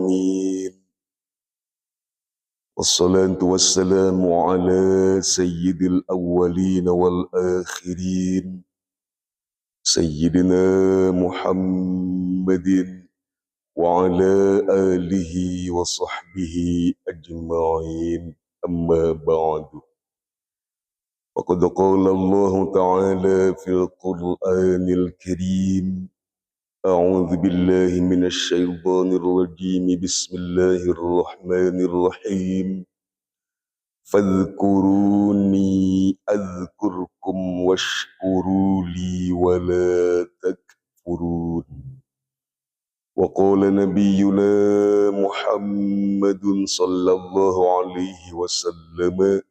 العالمين والصلاة والسلام على سيد الأولين والآخرين سيدنا محمد وعلى آله وصحبه أجمعين أما بعد وقد قال الله تعالى في القرآن الكريم أعوذ بالله من الشيطان الرجيم بسم الله الرحمن الرحيم فاذكروني أذكركم واشكروا لي ولا تكفرون وقال نبينا محمد صلى الله عليه وسلم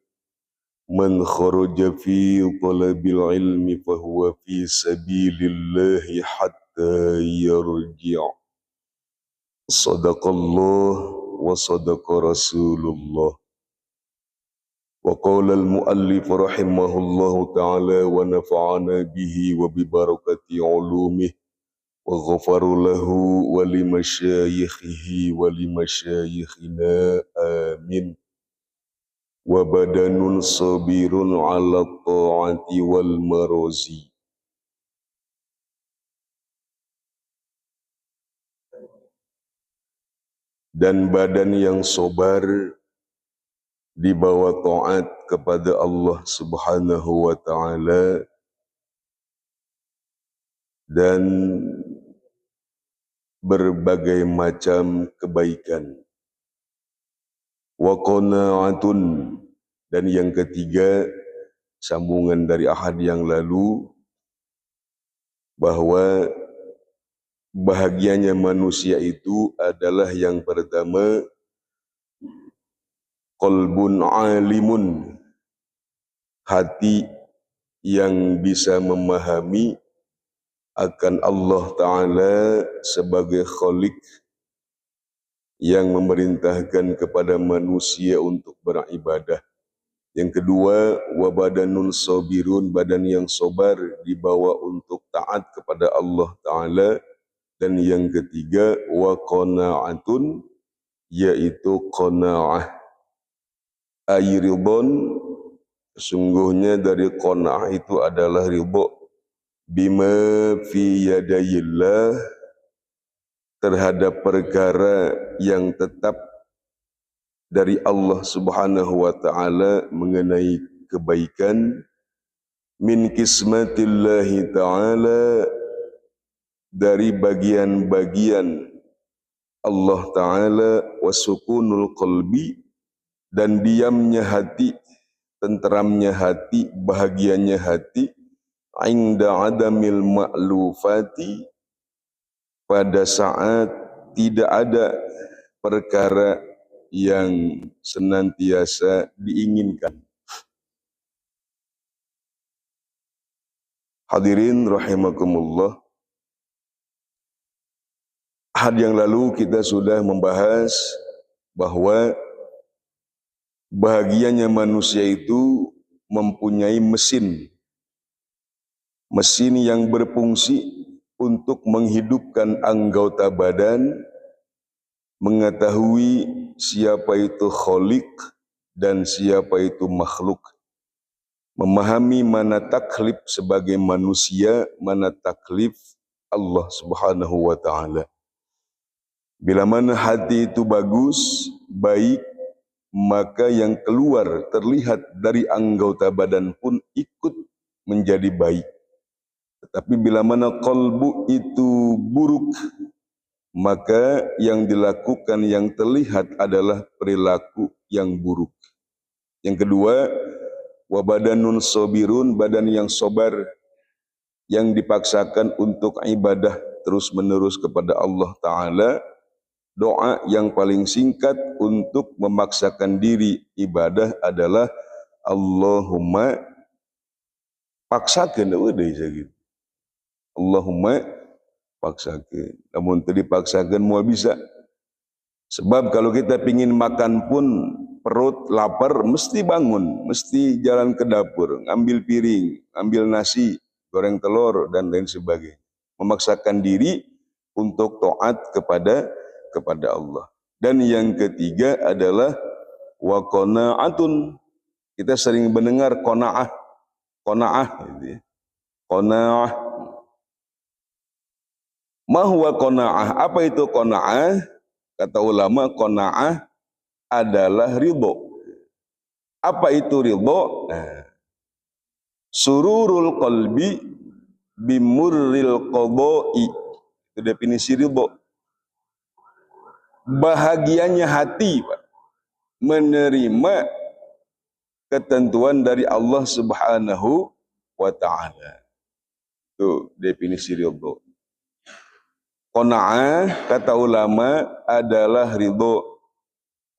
من خرج في طلب العلم فهو في سبيل الله حتى يرجع صدق الله وصدق رسول الله وقال المؤلف رحمه الله تعالى ونفعنا به وببركة علومه وغفر له ولمشايخه ولمشايخنا آمين وبدن صبير على الطاعة والمرازي. Dan badan yang sabar di bawah taat kepada Allah Subhanahu wa taala dan berbagai macam kebaikan. Wa qanaatun, dan yang ketiga sambungan dari ahad yang lalu bahwa bahagianya manusia itu adalah yang pertama qalbun alimun, hati yang bisa memahami akan Allah Ta'ala sebagai Khalik yang memerintahkan kepada manusia untuk beribadah. Yang kedua, wa badanun sabirun, badan yang sabar dibawa untuk taat kepada Allah Ta'ala. Dan yang ketiga, wa qanaatun, yaitu qanaah. Ridon, sesungguhnya dari qanaah itu adalah ridho bima fi yadayillah, terhadap perkara yang tetap dari Allah Subhanahu wa taala mengenai kebaikan, min kismatillahi taala, dari bagian-bagian Allah taala, wasukunul qalbi, dan diamnya hati, tenteramnya hati, bahagianya hati, inda adamil ma'lufati, pada saat tidak ada perkara yang senantiasa diinginkan. Hadirin rahimakumullah, ahad yang lalu kita sudah membahas bahwa bahagianya manusia itu mempunyai mesin yang berfungsi untuk menghidupkan anggota badan, mengetahui siapa itu khalik dan siapa itu makhluk, memahami mana taklif sebagai manusia, mana taklif Allah Subhanahu wa taala. Bila mana hati itu bagus, baik, maka yang keluar terlihat dari anggota badan pun ikut menjadi baik. Tetapi bila mana qalbu itu buruk, maka yang dilakukan, yang terlihat adalah perilaku yang buruk. Yang kedua, wa badanun sabirun, badan yang sabar, yang dipaksakan untuk ibadah terus menerus kepada Allah Ta'ala. Doa yang paling singkat untuk memaksakan diri ibadah adalah Allahumma paksakan, Allahumma paksakan. Namun tadi paksakan mau bisa. Sebab kalau kita pingin makan pun perut lapar, mesti bangun, mesti jalan ke dapur, ngambil piring, ambil nasi, goreng telur dan lain sebagainya. Memaksakan diri untuk taat kepada Allah. Dan yang ketiga adalah wa qanaatun. Kita sering mendengar qanaah, gitu ya. Qanaah. Ma huwa qanaah? Apa itu qanaah? Kata ulama, qanaah adalah ridho. Apa itu ridho? Sururul qalbi bimurril qada'i. Itu definisi ridho. Bahagianya hati, Pak, menerima ketentuan dari Allah Subhanahu wa ta'ala. Itu definisi ridho. Qanaah, kata ulama, adalah ridho.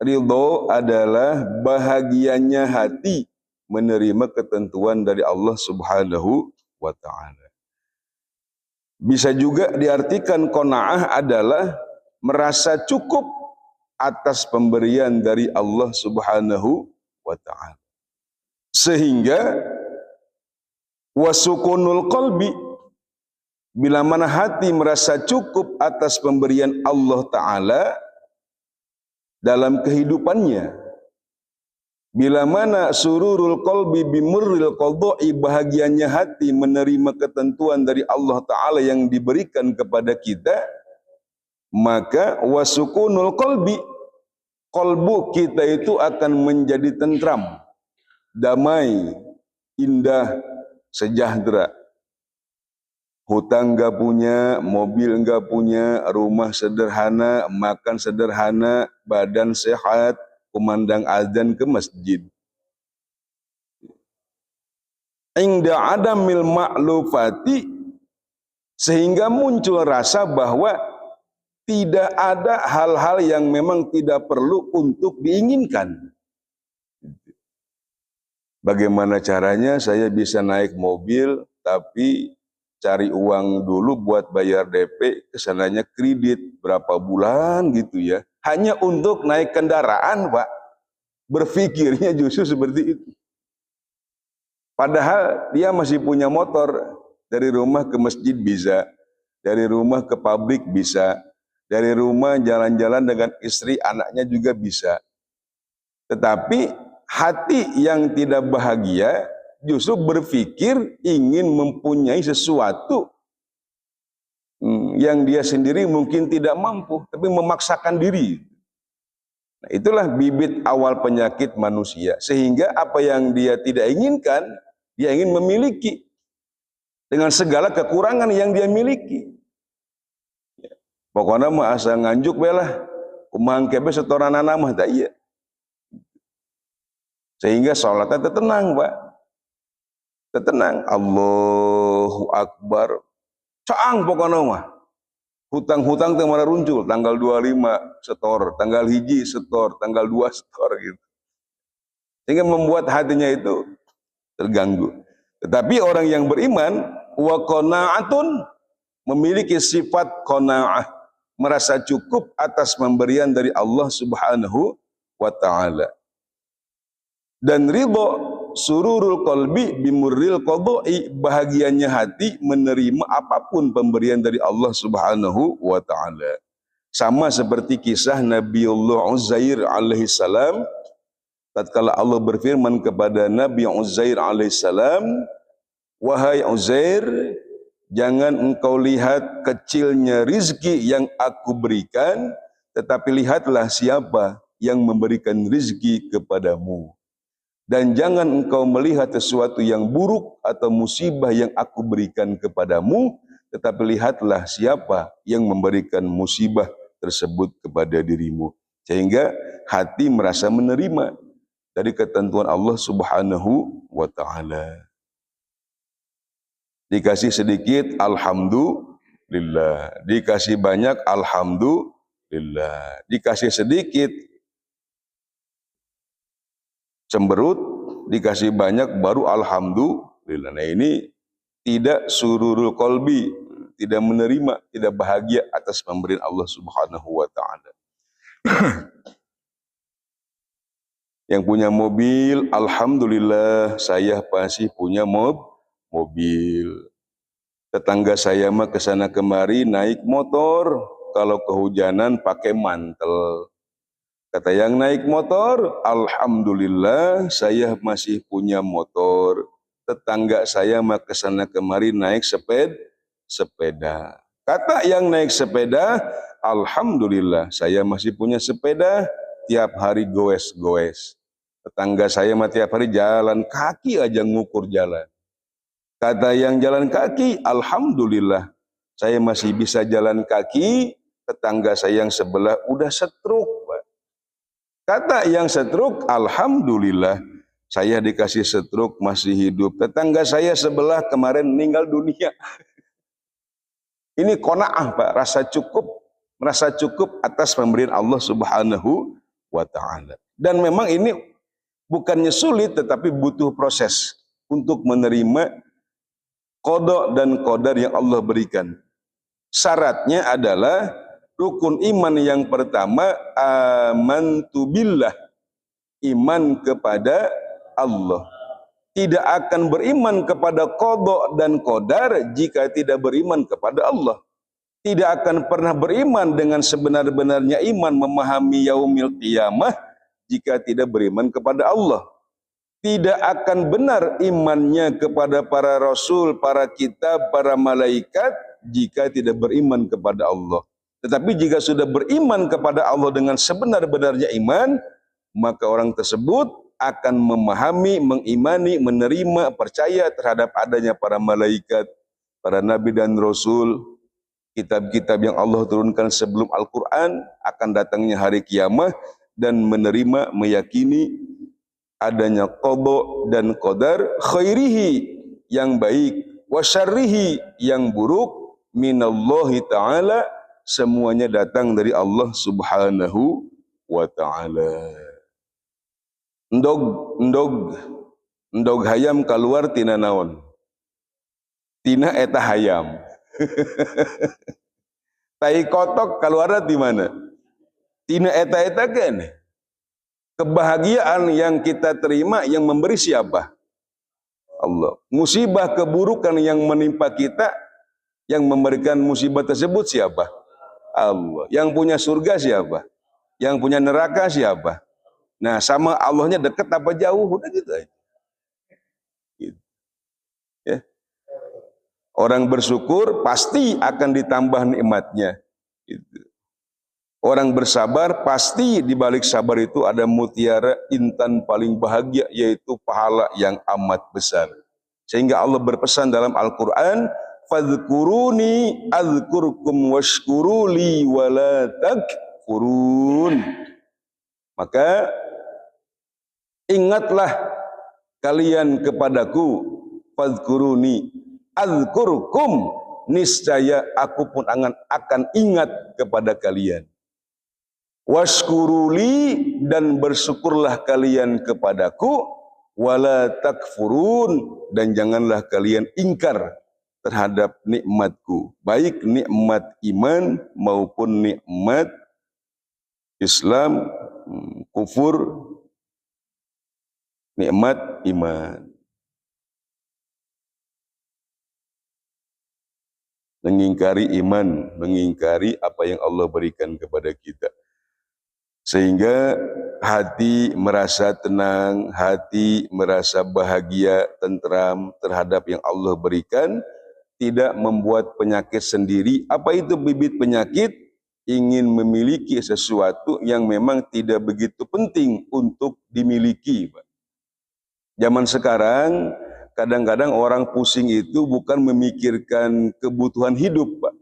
Ridho adalah bahagianya hati menerima ketentuan dari Allah Subhanahu wa ta'ala. Bisa juga diartikan qanaah adalah merasa cukup atas pemberian dari Allah Subhanahu wa ta'ala. Sehingga wasukunul qalbi, bila mana hati merasa cukup atas pemberian Allah Ta'ala dalam kehidupannya, bila mana sururul qalbi bimurril qada'i, bahagianya hati menerima ketentuan dari Allah Ta'ala yang diberikan kepada kita, maka wasukunul qalbi, qalbu kita itu akan menjadi tentram, damai, indah, sejahtera. Hutang gak punya, mobil gak punya, rumah sederhana, makan sederhana, badan sehat, kumandang azan ke masjid. Inda adamil ma'lufati, sehingga muncul rasa bahwa tidak ada hal-hal yang memang tidak perlu untuk diinginkan. Bagaimana caranya saya bisa naik mobil tapi cari uang dulu buat bayar DP, kesananya kredit berapa bulan gitu ya. Hanya untuk naik kendaraan, Pak. Berpikirnya justru seperti itu. Padahal dia masih punya motor, dari rumah ke masjid bisa, dari rumah ke pabrik bisa, dari rumah jalan-jalan dengan istri, anaknya juga bisa. Tetapi hati yang tidak bahagia justru berpikir ingin mempunyai sesuatu yang dia sendiri mungkin tidak mampu, tapi memaksakan diri. Nah, itulah bibit awal penyakit manusia. Sehingga apa yang dia tidak inginkan, dia ingin memiliki dengan segala kekurangan yang dia miliki. Pokoknya mah asa nganjuk belah, kumang kebe setoran anak mah tak iya. Sehingga sholatnya tenang, Pak. Tenang, Allahu Akbar, caang pokoknya mah. Hutang-hutang itu mana runcul, tanggal 25 setor, tanggal hiji setor, tanggal 2 setor gitu. Sehingga membuat hatinya itu terganggu. Tetapi orang yang beriman, wa qanaatun, memiliki sifat qanaah, merasa cukup atas pemberian dari Allah Subhanahu wa ta'ala. Dan ridho, sururul qalbi bimurril qada'i, bahagianya hati menerima apapun pemberian dari Allah Subhanahu wa ta'ala. Sama seperti kisah Nabiullah Uzair alaihissalam, tatkala Allah berfirman kepada Nabi Uzair alaihissalam, wahai Uzair, jangan engkau lihat kecilnya rizki yang aku berikan, tetapi lihatlah siapa yang memberikan rizki kepadamu. Dan jangan engkau melihat sesuatu yang buruk atau musibah yang aku berikan kepadamu, tetapi lihatlah siapa yang memberikan musibah tersebut kepada dirimu. Sehingga hati merasa menerima dari ketentuan Allah Subhanahu wa ta'ala. Dikasih sedikit, alhamdulillah. Dikasih banyak, alhamdulillah. Dikasih sedikit, cemberut, dikasih banyak baru alhamdulillah. Nah, ini tidak sururul qalbi, tidak menerima, tidak bahagia atas pemberian Allah Subhanahu wa ta'ala. Yang punya mobil, alhamdulillah saya pasti punya mobil. Tetangga saya mah kesana kemari naik motor, kalau kehujanan pakai mantel. Kata yang naik motor, alhamdulillah saya masih punya motor. Tetangga saya mah kesana kemari naik sepeda. Kata yang naik sepeda, alhamdulillah saya masih punya sepeda, tiap hari goes-goes. Tetangga saya mah tiap hari jalan kaki aja ngukur jalan. Kata yang jalan kaki, alhamdulillah saya masih bisa jalan kaki. Tetangga saya yang sebelah udah stroke. Kata yang stroke, alhamdulillah saya dikasih stroke masih hidup. Tetangga saya sebelah kemarin meninggal dunia. Ini qanaah Pak, merasa cukup atas pemberian Allah Subhanahu wa taala. Dan memang ini bukannya sulit tetapi butuh proses untuk menerima qada dan qadar yang Allah berikan. Syaratnya adalah rukun iman yang pertama, amantu billah, iman kepada Allah. Tidak akan beriman kepada qada dan qadar jika tidak beriman kepada Allah. Tidak akan pernah beriman dengan sebenar-benarnya iman memahami yaumil qiyamah jika tidak beriman kepada Allah. Tidak akan benar imannya kepada para rasul, para kitab, para malaikat jika tidak beriman kepada Allah. Tetapi jika sudah beriman kepada Allah dengan sebenar-benarnya iman, maka orang tersebut akan memahami, mengimani, menerima, percaya terhadap adanya para malaikat, para nabi dan rasul, kitab-kitab yang Allah turunkan sebelum Al-Quran, akan datangnya hari kiamat, dan menerima, meyakini adanya qada dan qadar, khairihi yang baik, wa syarrihi yang buruk, minallahi ta'ala, semuanya datang dari Allah Subhanahu wa ta'ala. Endog hayam keluar tina naon? Tina eta hayam. Tai kotok keluar di mana? Tina eta kan? Kebahagiaan yang kita terima yang memberi siapa? Allah. Musibah keburukan yang menimpa kita, yang memberikan musibah tersebut siapa? Allah. Yang punya surga siapa? Yang punya neraka siapa? Nah, sama Allahnya dekat apa jauh? Udah gitu aja. Gitu. Ya. Orang bersyukur pasti akan ditambah nikmatnya. Gitu. Orang bersabar pasti di balik sabar itu ada mutiara intan paling bahagia, yaitu pahala yang amat besar. Sehingga Allah berpesan dalam Al-Quran, fadhkuruni azkurkum washkuruli wala takfurun. Maka ingatlah kalian kepadaku, fadhkuruni azkurkum, niscaya aku pun akan ingat kepada kalian. Washkuruli, dan bersyukurlah kalian kepadaku, wala takfurun, dan janganlah kalian ingkar terhadap nikmatku, baik nikmat iman maupun nikmat Islam, kufur, nikmat iman. Mengingkari iman, mengingkari apa yang Allah berikan kepada kita. Sehingga hati merasa tenang, hati merasa bahagia, tentram terhadap yang Allah berikan, tidak membuat penyakit sendiri. Apa itu bibit penyakit? Ingin memiliki sesuatu yang memang tidak begitu penting untuk dimiliki. Zaman sekarang, kadang-kadang orang pusing itu bukan memikirkan kebutuhan hidup, Pak.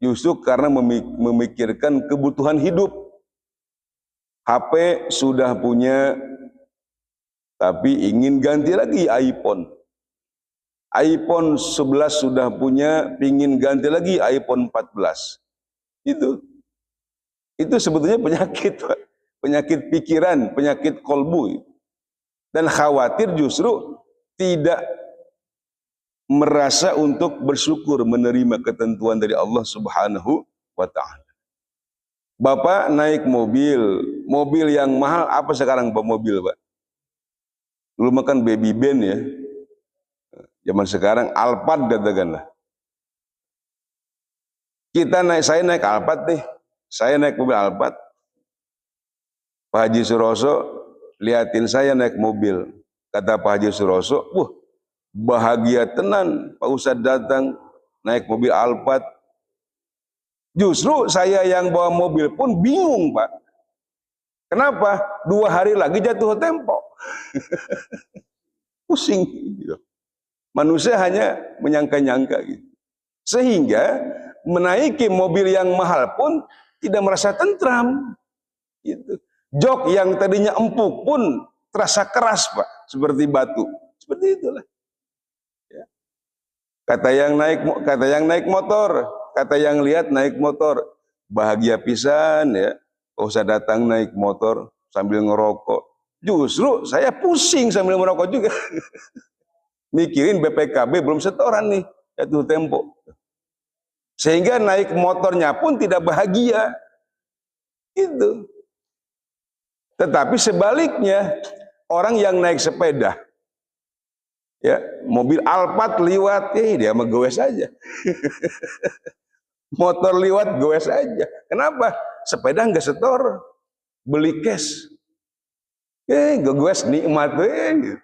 Justru karena memikirkan kebutuhan hidup. HP sudah punya, tapi ingin ganti lagi iPhone. iPhone 11 sudah punya, ingin ganti lagi iPhone 14. Itu sebetulnya penyakit, Pak. Penyakit pikiran, penyakit kolbu. Dan khawatir justru tidak merasa untuk bersyukur menerima ketentuan dari Allah Subhanahu wa ta'ala. Bapak naik mobil yang mahal, apa sekarang Pak mobil, Pak? Dulu makan baby band ya. Zaman sekarang Alphard katakanlah. Saya naik Alphard deh. Saya naik mobil Alphard. Pak Haji Suroso, liatin saya naik mobil. Kata Pak Haji Suroso, wah bahagia tenan Pak Ustadz datang naik mobil Alphard. Justru saya yang bawa mobil pun bingung Pak. Kenapa? 2 hari lagi jatuh tempo. Pusing gitu. Manusia hanya menyangka-nyangka gitu. Sehingga menaiki mobil yang mahal pun tidak merasa tentram gitu. Jok yang tadinya empuk pun terasa keras Pak, seperti batu. Seperti itulah. Ya. Kata yang naik motor, kata yang lihat naik motor, bahagia pisan ya. Kau usah datang naik motor sambil ngerokok. Justru saya pusing sambil merokok juga. Mikirin BPKB belum setoran nih, jatuh tempo. Sehingga naik motornya pun tidak bahagia. Itu. Tetapi sebaliknya, orang yang naik sepeda, ya mobil Alphard liwat, dia mah goes aja. Motor liwat goes aja. Kenapa? Sepeda nggak setor, beli cash. Goes nikmat gitu.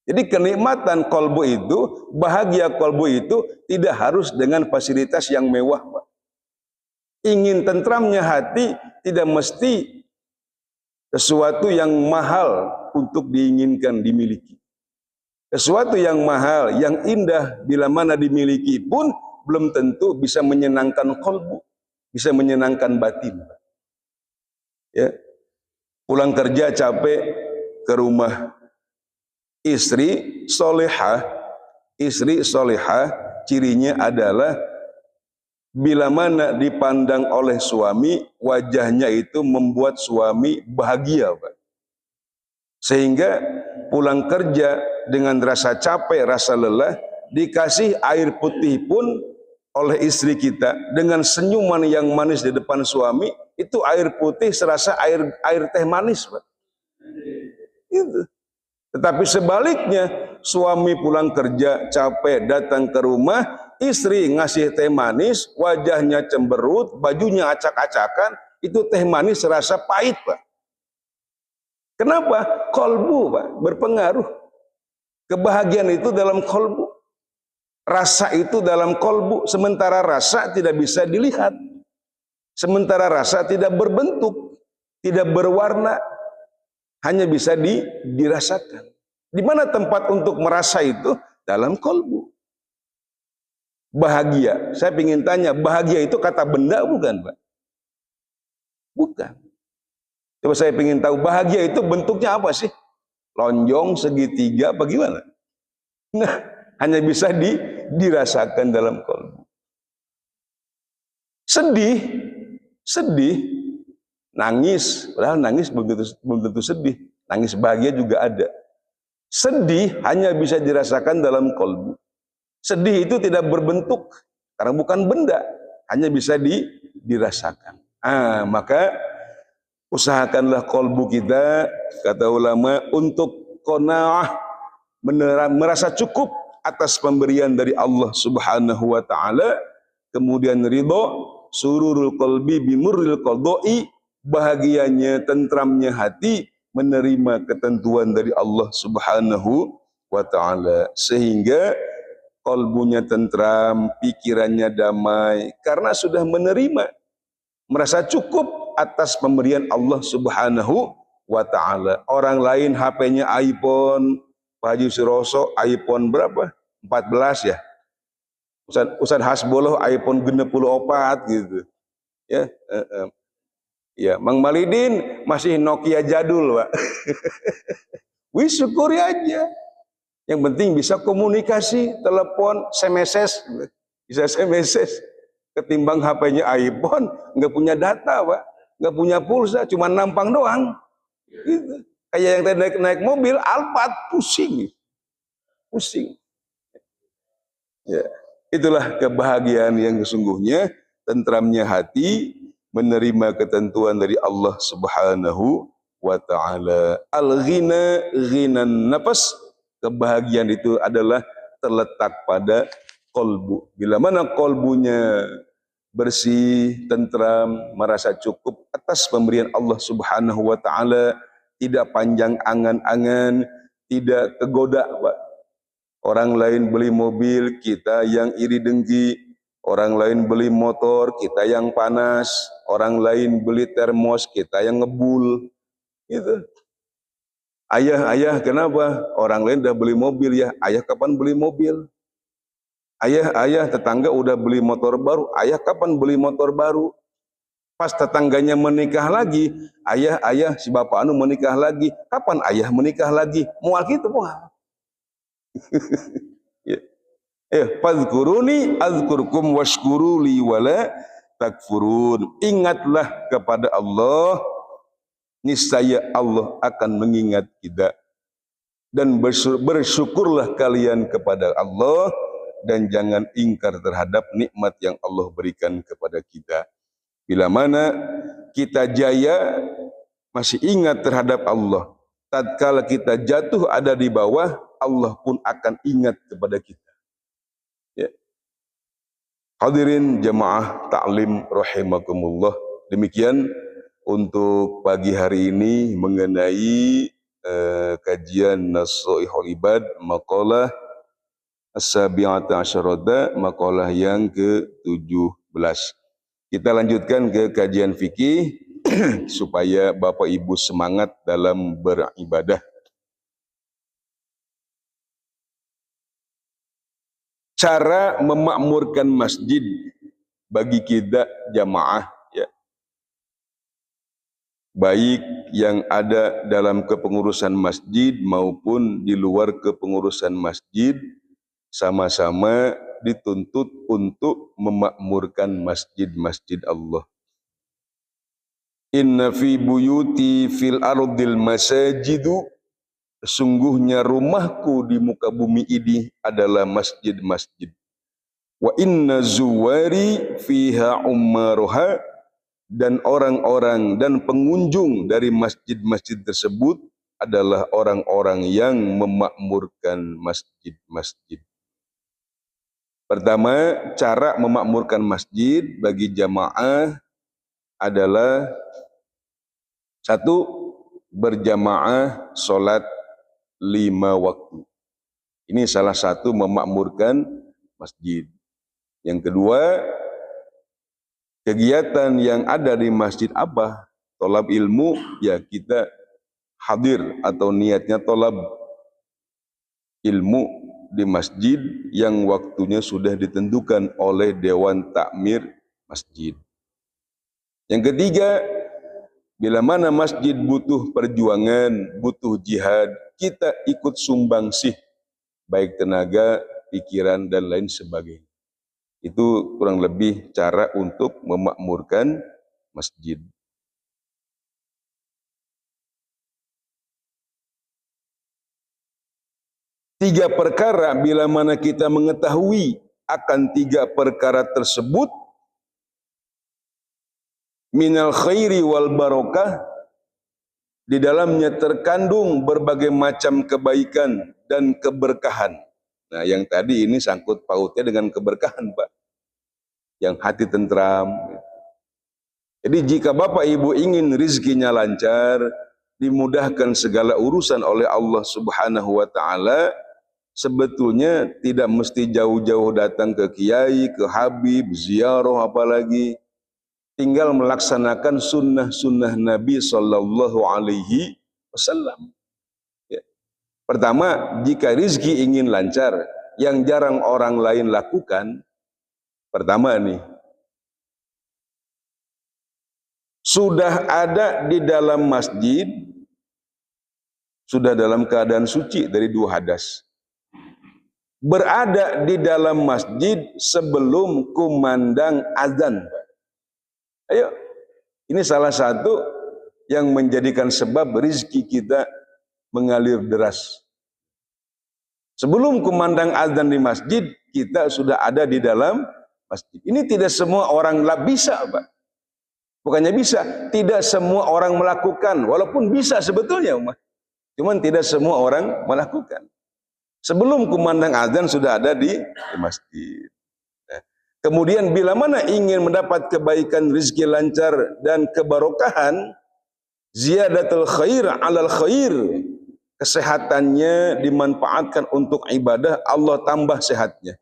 Jadi kenikmatan kolbu itu, bahagia kolbu itu tidak harus dengan fasilitas yang mewah, Pak. Ingin tentramnya hati tidak mesti sesuatu yang mahal untuk diinginkan dimiliki. Sesuatu yang mahal, yang indah bila mana dimiliki pun belum tentu bisa menyenangkan kolbu, bisa menyenangkan batin. Ya, pulang kerja capek ke rumah. Istri solehah cirinya adalah bila mana dipandang oleh suami, wajahnya itu membuat suami bahagia, Pak. Sehingga pulang kerja dengan rasa capek, rasa lelah, dikasih air putih pun oleh istri kita dengan senyuman yang manis di depan suami, itu air putih serasa air teh manis, Pak. Itu. Tetapi sebaliknya, suami pulang kerja capek datang ke rumah, istri ngasih teh manis, wajahnya cemberut, bajunya acak-acakan, itu teh manis serasa pahit, Pak. Kenapa? Kolbu, Pak, berpengaruh. Kebahagiaan itu dalam kolbu. Rasa itu dalam kolbu, sementara rasa tidak bisa dilihat. Sementara rasa tidak berbentuk, tidak berwarna, hanya bisa dirasakan. Di mana tempat untuk merasa itu? Dalam kolbu. Bahagia. Saya ingin tanya, bahagia itu kata benda bukan, Pak? Bukan. Coba saya ingin tahu, bahagia itu bentuknya apa sih? Lonjong, segitiga, apa gimana? Nah, hanya bisa dirasakan dalam kolbu. Sedih, nangis, padahal nangis belum tentu sedih. Nangis bahagia juga ada. Sedih hanya bisa dirasakan dalam kolbu. Sedih itu tidak berbentuk, karena bukan benda, hanya bisa dirasakan. Maka usahakanlah kolbu kita, kata ulama, untuk qanaah, merasa cukup atas pemberian dari Allah Subhanahu wa taala, kemudian ridho, sururul qalbi bimurril qadai, bahagianya, tentramnya hati menerima ketentuan dari Allah Subhanahu wa taala, sehingga kolbunya tentram, pikirannya damai karena sudah menerima, merasa cukup atas pemberian Allah Subhanahu wa taala. Orang lain HP-nya iPhone, Pak Haji Suroso iPhone berapa? 14 ya. Ustaz Hasbullah iPhone 64 gitu. Ya, ya, Mang Malidin masih Nokia jadul, Pak. Wis syukuri aja. Yang penting bisa komunikasi, telepon, SMS, bisa SMS. Ketimbang HP-nya iPhone, nggak punya data, Pak, nggak punya pulsa, cuma nampang doang. Gitu. Kayak yang tadi naik mobil Alphard, pusing. Ya, itulah kebahagiaan yang sesungguhnya, tentramnya hati menerima ketentuan dari Allah Subhanahu wa taala. Al-ghina ghinan nafas, kebahagiaan itu adalah terletak pada kolbu. Bila mana kolbunya bersih, tentram, merasa cukup atas pemberian Allah Subhanahu wa taala, tidak panjang angan-angan, tidak kegoda, Pak. Orang lain beli mobil, kita yang iri dengki. Orang lain beli motor, kita yang panas. Orang lain beli termos, kita yang ngebul. Gitu. Ayah, kenapa? Orang lain udah beli mobil ya. Ayah kapan beli mobil? Ayah, tetangga udah beli motor baru. Ayah kapan beli motor baru? Pas tetangganya menikah lagi, ayah, si bapak anu menikah lagi. Kapan ayah menikah lagi? Mual gitu, mual. Ya. Fadhkuruni azkurkum washkuruli wala takfurun. Ingatlah kepada Allah, niscaya Allah akan mengingat kita. Dan bersyukurlah kalian kepada Allah, dan jangan ingkar terhadap nikmat yang Allah berikan kepada kita. Bila mana kita jaya, masih ingat terhadap Allah. Tatkala kita jatuh ada di bawah, Allah pun akan ingat kepada kita. Ya. Hadirin jamaah ta'lim rahimakumullah. Demikian untuk pagi hari ini mengenai kajian Nasaihul Ibad, maqalah as-sabi'ata asyarata, maqalah yang ke-17. Kita lanjutkan ke kajian fikih supaya Bapak Ibu semangat dalam beribadah. Cara memakmurkan masjid bagi kita jamaah, ya. Baik yang ada dalam kepengurusan masjid maupun di luar kepengurusan masjid, sama-sama dituntut untuk memakmurkan masjid-masjid Allah. Inna fi buyuti fil ardil masajidu, sesungguhnya rumahku di muka bumi ini adalah masjid-masjid. Wa inna zuwari fiha ummaruha, dan orang-orang dan pengunjung dari masjid-masjid tersebut adalah orang-orang yang memakmurkan masjid-masjid. Pertama, cara memakmurkan masjid bagi jamaah adalah satu, berjamaah sholat 5 waktu. Ini salah satu memakmurkan masjid. Yang kedua, kegiatan yang ada di masjid apa? Tolab ilmu, ya kita hadir atau niatnya tolab ilmu di masjid yang waktunya sudah ditentukan oleh Dewan Takmir Masjid. Yang ketiga, bila mana masjid butuh perjuangan, butuh jihad, kita ikut sumbangsih, baik tenaga, pikiran, dan lain sebagainya. Itu kurang lebih cara untuk memakmurkan masjid. Tiga perkara, bila mana kita mengetahui akan tiga perkara tersebut, minal khairi wal barokah, di dalamnya terkandung berbagai macam kebaikan dan keberkahan. Nah, yang tadi ini sangkut pautnya dengan keberkahan, Pak. Yang hati tentram. Jadi jika Bapak Ibu ingin rizkinya lancar, dimudahkan segala urusan oleh Allah Subhanahu wa taala, sebetulnya tidak mesti jauh-jauh datang ke kiai, ke habib, ziarah apalagi. Tinggal melaksanakan sunnah-sunnah Nabi Sallallahu Alaihi Wasallam. Ya. Pertama, jika rizki ingin lancar, yang jarang orang lain lakukan, pertama nih, sudah ada di dalam masjid, sudah dalam keadaan suci dari 2 hadas. Berada di dalam masjid sebelum kumandang azan. Ayo, ini salah satu yang menjadikan sebab rizki kita mengalir deras. Sebelum kumandang azan di masjid, kita sudah ada di dalam masjid. Ini tidak semua orang bisa, Pak. Bukannya bisa, tidak semua orang melakukan. Walaupun bisa sebetulnya, Umat. Cuman tidak semua orang melakukan. Sebelum kumandang azan sudah ada di masjid. Nah, Kemudian bila mana ingin mendapat kebaikan, rezeki lancar dan kebarokahan, ziyadatul khair alal khair, kesehatannya dimanfaatkan untuk ibadah, Allah tambah sehatnya.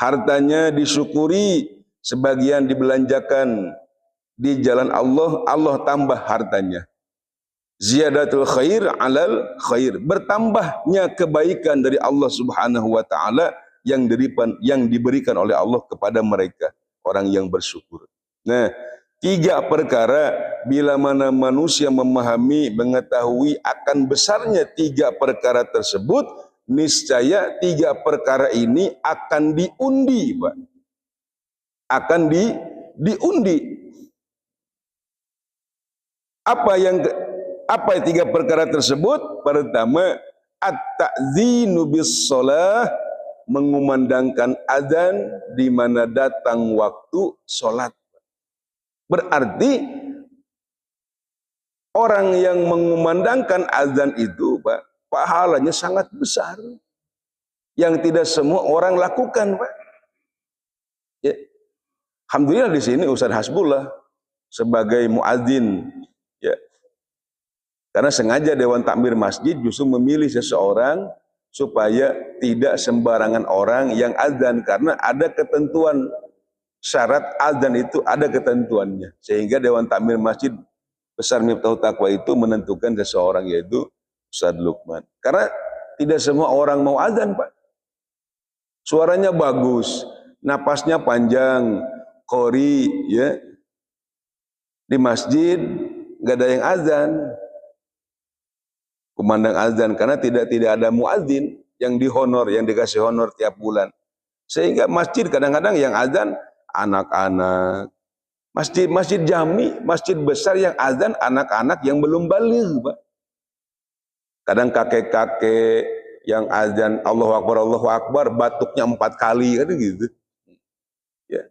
Hartanya disyukuri, sebagian dibelanjakan di jalan Allah, Allah tambah hartanya. Ziyadatul khair alal khair, bertambahnya kebaikan dari Allah Subhanahu wa taala yang diberikan oleh Allah kepada mereka, orang yang bersyukur. Nah, 3 perkara bila mana manusia memahami, mengetahui akan besarnya 3 perkara tersebut, niscaya 3 perkara ini akan diundi, Pak. Akan diundi. Apa 3 perkara tersebut? Pertama, at-ta'zinu bis shalah, mengumandangkan azan di mana datang waktu sholat. Berarti orang yang mengumandangkan azan itu, Pak, pahalanya sangat besar, yang tidak semua orang lakukan, Pak. Ya. Alhamdulillah di sini Ustaz Hasbullah sebagai muadzin, ya. Karena sengaja Dewan Takmir Masjid justru memilih seseorang supaya tidak sembarangan orang yang azan, karena ada ketentuan syarat azan itu, ada ketentuannya, sehingga Dewan Takmir Masjid Besar Miftahul Taqwa itu menentukan seseorang, yaitu Ustaz Lukman. Karena tidak semua orang mau azan, Pak. Suaranya bagus, napasnya panjang, qori, ya, di masjid nggak ada yang azan, kumandang azan, karena tidak ada muadzin yang dihonor, yang dikasih honor tiap bulan. Sehingga masjid kadang-kadang yang azan anak-anak. Masjid jami, masjid besar yang azan anak-anak yang belum baligh, Pak. Kadang kakek-kakek yang azan Allahu Akbar, batuknya 4 kali, kan gitu. Ya.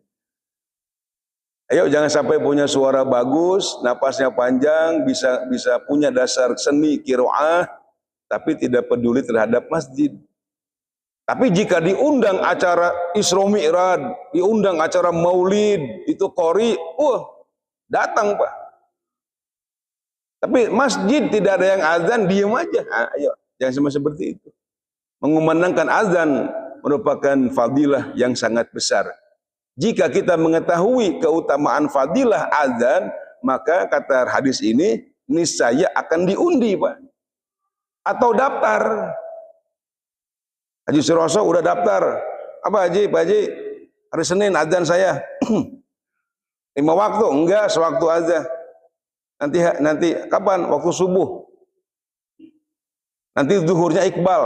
Ayo jangan sampai punya suara bagus, napasnya panjang, bisa punya dasar seni qiraah, tapi tidak peduli terhadap masjid. Tapi jika diundang acara Isra Mi'raj, diundang acara Maulid, itu qori, datang, Pak. Tapi masjid tidak ada yang azan, diam aja. Ayo, jangan sama seperti itu. Mengumandangkan azan merupakan fadilah yang sangat besar. Jika kita mengetahui keutamaan fadilah azan, maka kata hadis ini, niscaya akan diundi, Pak. Atau daftar. Haji Suroso udah daftar. Apa Haji? Pak Haji, hari Senin azan saya. 5 waktu? Enggak, sewaktu aja. Nanti kapan? Waktu subuh. Nanti zuhurnya Iqbal.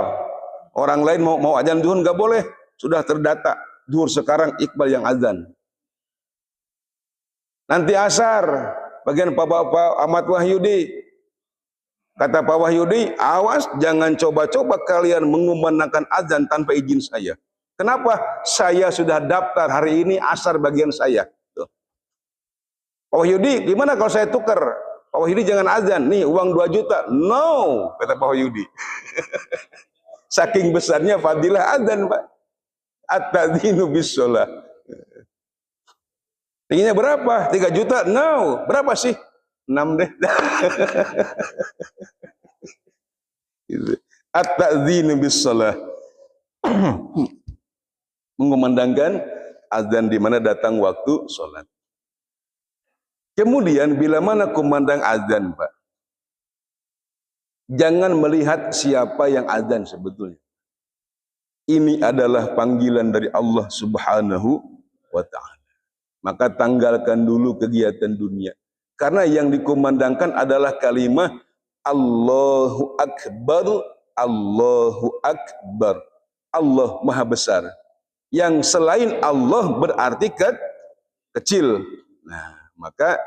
Orang lain mau azan zuhur enggak boleh. Sudah terdata. Zuhur sekarang Iqbal yang azan. Nanti asar. Bagian Pak Ahmad Wahyudi. Kata Pak Wahyudi, awas jangan coba-coba kalian mengumandangkan azan tanpa izin saya. Kenapa? Saya sudah daftar hari ini asar bagian saya. Tuh. Pak Wahyudi, gimana kalau saya tukar? Pak Wahyudi jangan azan, nih uang 2 juta. No, kata Pak Wahyudi. Saking besarnya fadilah azan, Pak. At-tadzinu bis shalah. Tingginya berapa? 3 juta? No. Berapa sih? 6 deh. At-ta'dzinu bis shalah. Mengumandangkan azan di mana datang waktu sholat. Kemudian bila mana kumandang azan, Pak, jangan melihat siapa yang azan sebetulnya. Ini adalah panggilan dari Allah Subhanahu wa ta'ala. Maka tanggalkan dulu kegiatan dunia. Karena yang dikumandangkan adalah kalimat Allahu Akbar, Allahu Akbar. Allah Maha Besar. Yang selain Allah berarti kecil. Nah, maka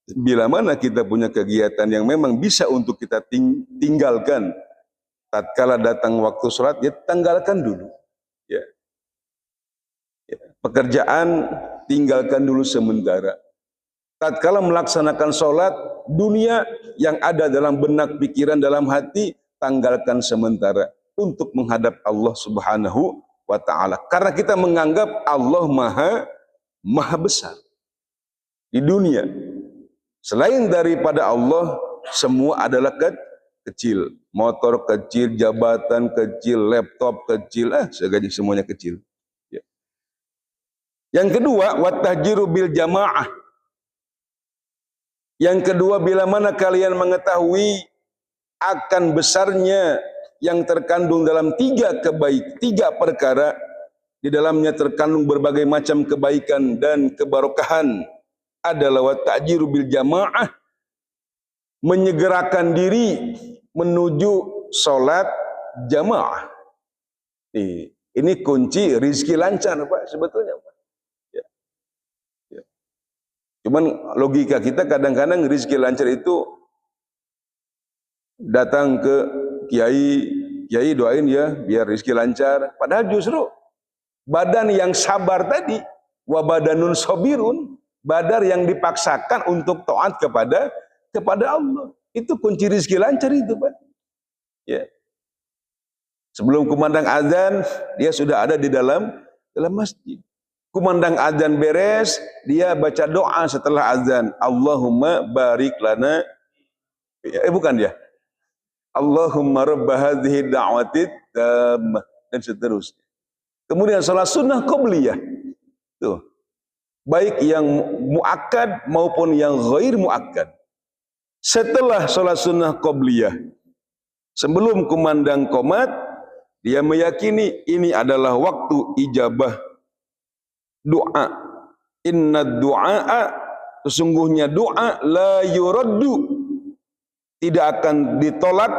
bila mana kita punya kegiatan yang memang bisa untuk kita tinggalkan, tatkala datang waktu sholat, ya tinggalkan dulu. Ya. Pekerjaan tinggalkan dulu sementara. Tatkala melaksanakan sholat, dunia yang ada dalam benak, pikiran, dalam hati, tanggalkan sementara untuk menghadap Allah Subhanahu wa ta'ala. Karena kita menganggap Allah Maha maha besar di dunia. Selain daripada Allah, semua adalah kecil. Motor kecil, jabatan kecil, laptop kecil, segala semuanya kecil. Ya. Yang kedua, wat-tahjiru bil jamaah. Yang kedua, bila mana kalian mengetahui akan besarnya yang terkandung dalam tiga perkara, di dalamnya terkandung berbagai macam kebaikan dan kebarokahan, adalah wat-tahjiru bil jamaah, menyegerakan diri menuju sholat jamaah. Ini kunci rizki lancar, Pak, sebetulnya, Pak. Ya. Ya. Cuman logika kita kadang-kadang rizki lancar itu datang ke kiai doain ya biar rizki lancar. Padahal justru badan yang sabar tadi, wa badanun sobirun, badan yang dipaksakan untuk taat kepada Allah. Itu kunci rizki lancar itu, Pak. Ya. Sebelum kumandang azan, dia sudah ada di dalam masjid. Kumandang azan beres, dia baca doa setelah azan. Allahumma barik lana. Bukan ya. Allahumma rabb hadhihi da'watid tammah, dan seterusnya. Kemudian salat sunnah qabliyah. Tuh. Baik yang muakkad maupun yang ghair muakkad. Setelah salat sunnah qabliyah, sebelum kumandang qomat, dia meyakini ini adalah waktu ijabah doa. Inna du'a, sesungguhnya doa la yuraddu, tidak akan ditolak.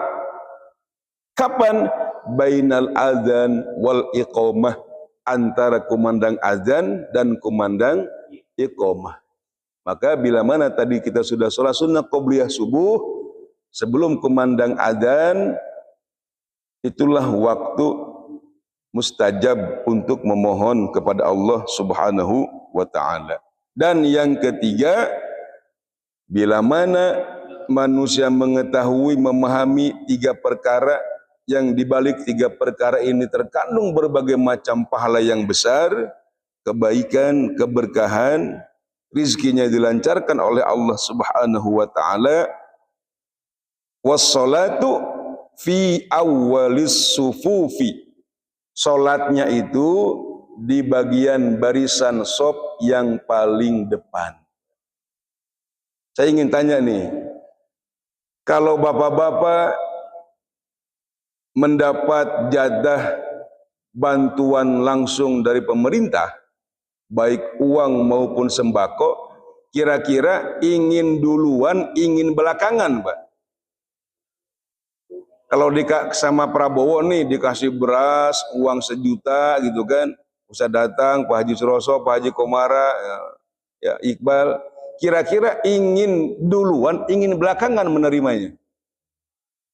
Kapan? Bainal adzan wal iqamah, antara kumandang azan dan kumandang iqamah. Maka bila mana tadi kita sudah sholat sunnah qobliyah subuh, sebelum kumandang azan, itulah waktu mustajab untuk memohon kepada Allah Subhanahu wa ta'ala. Dan yang ketiga, bila mana manusia mengetahui, memahami tiga perkara, yang dibalik tiga perkara ini terkandung berbagai macam pahala yang besar, kebaikan, keberkahan, rizkinya dilancarkan oleh Allah Subhanahu wa ta'ala. Wassalatu fi awwalis sufufi, salatnya itu di bagian barisan shaf yang paling depan. Saya ingin tanya nih, kalau bapak-bapak mendapat jatah bantuan langsung dari pemerintah, baik uang maupun sembako, kira-kira ingin duluan, ingin belakangan, Pak? Kalau sama Prabowo nih dikasih beras, uang 1 juta gitu kan, usah datang Pak Haji Suroso, Pak Haji Komara, ya Iqbal, kira-kira ingin duluan, ingin belakangan menerimanya?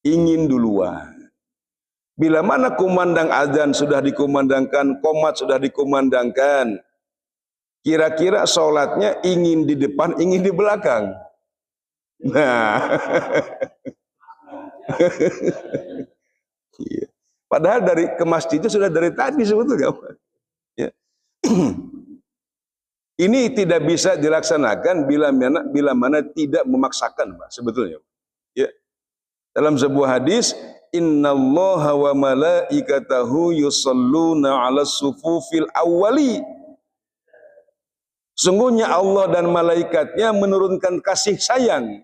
Ingin duluan. Bila mana kumandang azan sudah dikumandangkan, qomat sudah dikumandangkan, kira-kira sholatnya ingin di depan, ingin di belakang? Nah, padahal dari ke masjid itu sudah dari tadi sebetulnya. Ya. Ini tidak bisa dilaksanakan bila mana tidak memaksakan, Pak, sebetulnya. Ya. Dalam sebuah hadis, innallaha wa malaikatahu yusalluna 'alas sufufil awwali. Sungguhnya Allah dan malaikatnya menurunkan kasih sayang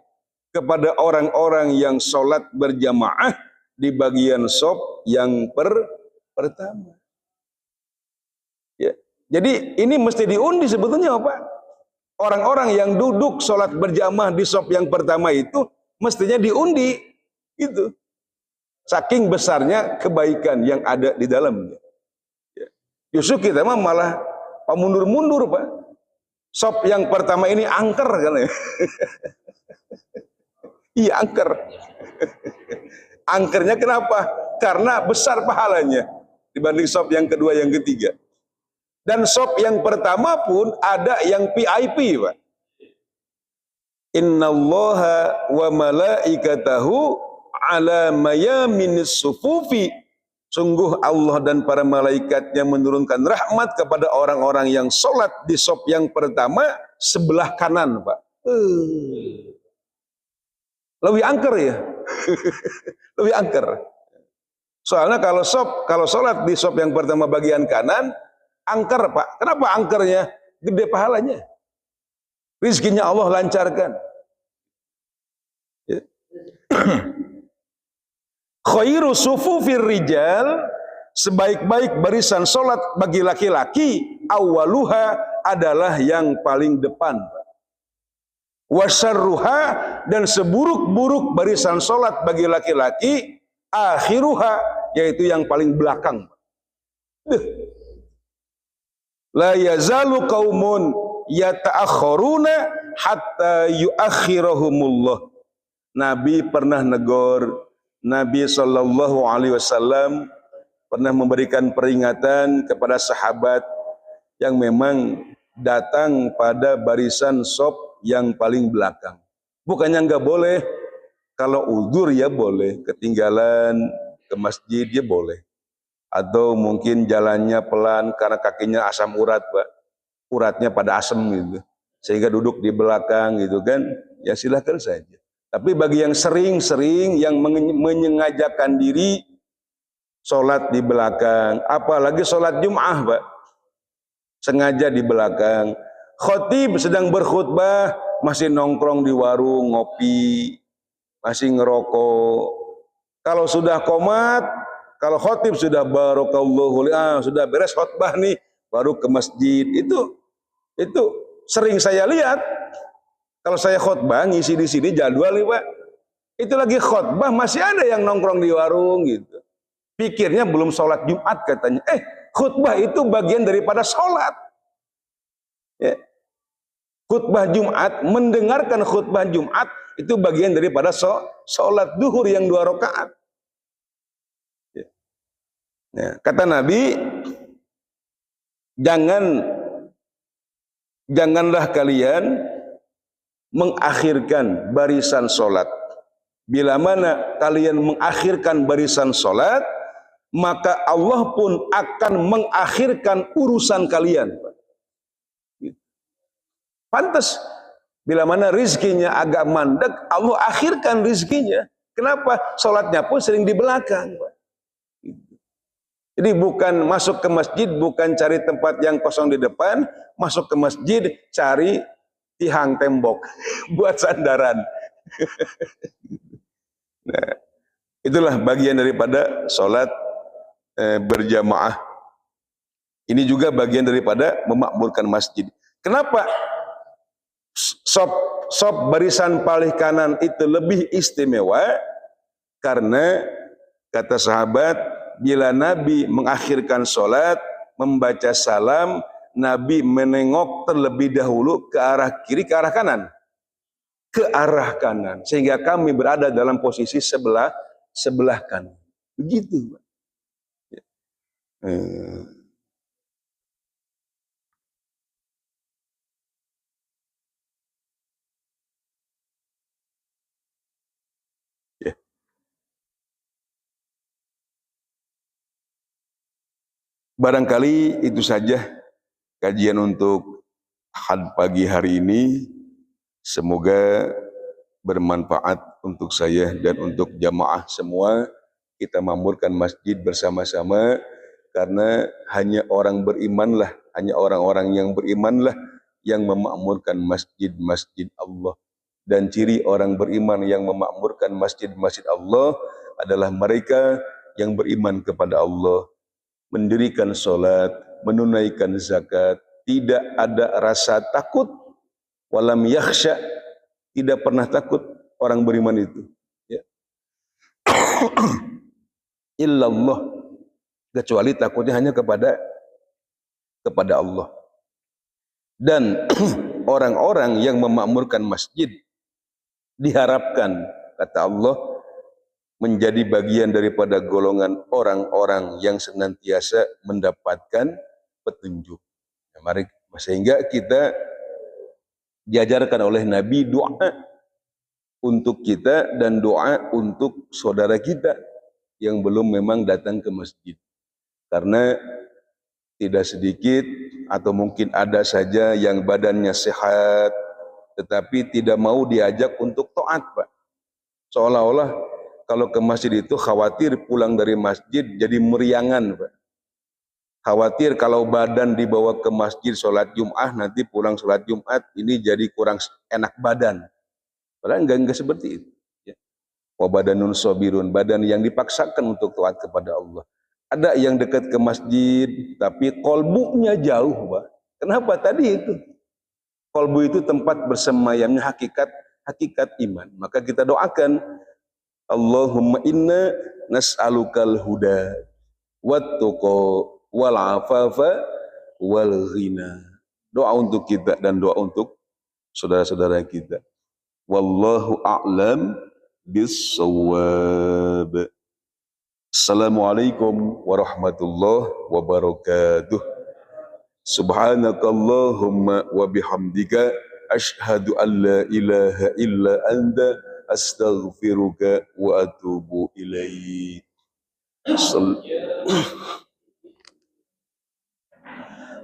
kepada orang-orang yang sholat berjamaah di bagian shaf yang pertama. Ya. Jadi ini mesti diundi sebetulnya, Pak. Orang-orang yang duduk sholat berjamaah di shaf yang pertama itu mestinya diundi, gitu. Saking besarnya kebaikan yang ada di dalamnya. Ya. Justru kita malah mundur-mundur, Pak. Shaf yang pertama ini angker kan ya. Iya, angker. Angkernya kenapa? Karena besar pahalanya dibanding shaf yang kedua, yang ketiga. Dan shaf yang pertama pun ada yang VIP, Pak. Innallaha wa malaikatahu ala mayaminis sufufi Sungguh Allah dan para malaikatnya menurunkan rahmat kepada orang-orang yang sholat di sop yang pertama sebelah kanan, Pak. Lebih angker ya. Lebih angker. Soalnya kalau sholat di sop yang pertama bagian kanan, angker, Pak. Kenapa angkernya? Gede pahalanya. Rizkinya Allah lancarkan. Ya. Khairu sufufir rijal, sebaik-baik barisan sholat bagi laki-laki, awaluha adalah yang paling depan. Wasarruha, dan seburuk-buruk barisan sholat bagi laki-laki, akhiruha, yaitu yang paling belakang. La yazalu qaumun yata'akhiruna hatta yuakhirahumullah. Nabi pernah negor, Nabi Shallallahu Alaihi Wasallam pernah memberikan peringatan kepada sahabat yang memang datang pada barisan sop yang paling belakang. Bukannya nggak boleh, kalau uzur ya boleh, ketinggalan ke masjid ya boleh, atau mungkin jalannya pelan karena kakinya asam urat, Pak, uratnya pada asam gitu, sehingga duduk di belakang gitu kan, ya silahkan saja. Tapi bagi yang sering-sering yang menyengajakan diri sholat di belakang, apalagi sholat Jum'ah, Pak, sengaja di belakang, khotib sedang berkhutbah masih nongkrong di warung ngopi, masih ngerokok. Kalau sudah qomat, kalau khotib sudah barakallahu sudah beres khutbah nih, baru ke masjid. Itu sering saya lihat. Kalau saya khutbah ngisi di sini jadwal nih, Pak, itu lagi khutbah masih ada yang nongkrong di warung gitu. Pikirnya belum sholat Jumat katanya. Khutbah itu bagian daripada sholat. Ya. Khutbah Jumat, mendengarkan khutbah Jumat itu bagian daripada sholat duhur yang 2 rakaat. Ya. Kata Nabi, janganlah kalian mengakhirkan barisan sholat. Bila mana kalian mengakhirkan barisan sholat, maka Allah pun akan mengakhirkan urusan kalian. Pantas, bila mana rizkinya agak mandek, Allah akhirkan rizkinya. Kenapa? Sholatnya pun sering di belakang. Jadi bukan masuk ke masjid, bukan cari tempat yang kosong di depan, masuk ke masjid cari tiang tembok buat sandaran. Nah, itulah bagian daripada sholat berjamaah. Ini juga bagian daripada memakmurkan masjid. Kenapa sop barisan paling kanan itu lebih istimewa? Karena kata sahabat, bila Nabi mengakhirkan sholat, membaca salam, Nabi menengok terlebih dahulu ke arah kiri, ke arah kanan. Ke arah kanan. Sehingga kami berada dalam posisi sebelah kanan. Begitu. Barangkali itu saja kajian untuk pagi hari ini. Semoga bermanfaat untuk saya dan untuk jamaah semua. Kita makmurkan masjid bersama-sama, karena hanya orang berimanlah, hanya orang-orang yang berimanlah yang memakmurkan masjid-masjid Allah. Dan ciri orang beriman yang memakmurkan masjid-masjid Allah adalah mereka yang beriman kepada Allah, mendirikan sholat, menunaikan zakat, tidak ada rasa takut, walam yakhsha, tidak pernah takut orang beriman itu. Ya. Illallah, kecuali takutnya hanya kepada Allah. Dan orang-orang yang memakmurkan masjid diharapkan, kata Allah, menjadi bagian daripada golongan orang-orang yang senantiasa mendapatkan petunjuk. Sehingga kita diajarkan oleh Nabi doa untuk kita dan doa untuk saudara kita. yang belum memang datang ke masjid. Karena tidak sedikit atau mungkin ada saja yang badannya sehat tetapi tidak mau diajak untuk taat, Pak. Seolah-olah kalau ke masjid itu khawatir pulang dari masjid jadi meriangan, Pak. Khawatir kalau badan dibawa ke masjid sholat Jum'ah, nanti pulang sholat Jum'at ini jadi kurang enak badan. Padahal enggak seperti itu. Wa badanun sobirun, badan yang dipaksakan untuk taat kepada Allah. Ada yang dekat ke masjid tapi kolbunya jauh, Pak. Kenapa? Tadi itu kolbu itu tempat bersemayamnya hakikat iman. Maka kita doakan, Allahumma inna nas'alukal huda wattuqa wal afafa wal ghina. Doa untuk kita dan doa untuk saudara-saudara kita. Wallahu a'lam bis-shawab. Assalamualaikum warahmatullahi wabarakatuh. Subhanakallahumma wa bihamdika asyhadu an la ilaha illa anta astaghfiruka wa atubu ilaik.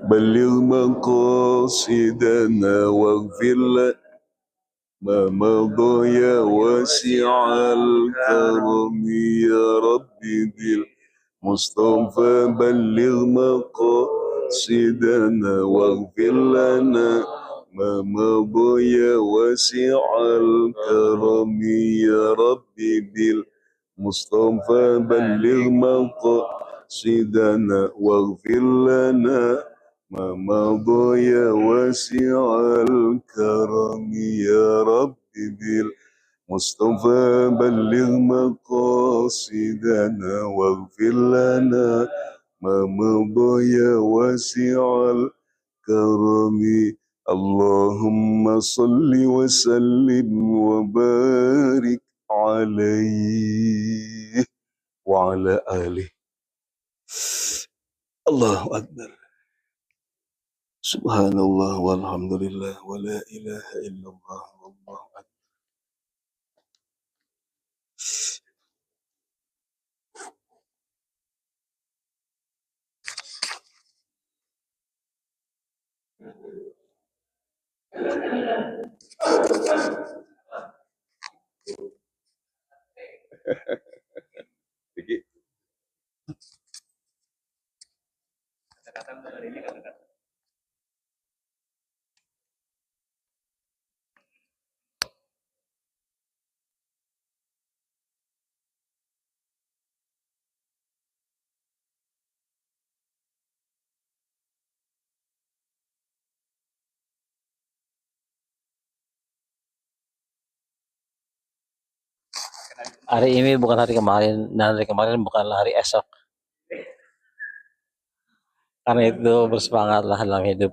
Balligh maqasidana waghfir ma madha ya wasi'al karami ya rabbi bil Mustafa balligh maqasidana waghfir lana ma madha ya wasi'al karami ya rabbi bil Mustafa balligh maqasidana waghfir lana ma madha ya wasi'al karami ya rabbi bil Mustafa balligh maqasidana waghfir lana ma madha ya wasi'al karami. Allahumma salli wa sallim wa barik alaihi wa ala alihi. Allahu Akbar. Subhanallah walhamdulillah wa la ilaha illallah wallahu akbar. Hari ini bukan hari kemarin, dan hari kemarin bukanlah hari esok. Karena itu bersemangatlah dalam hidup.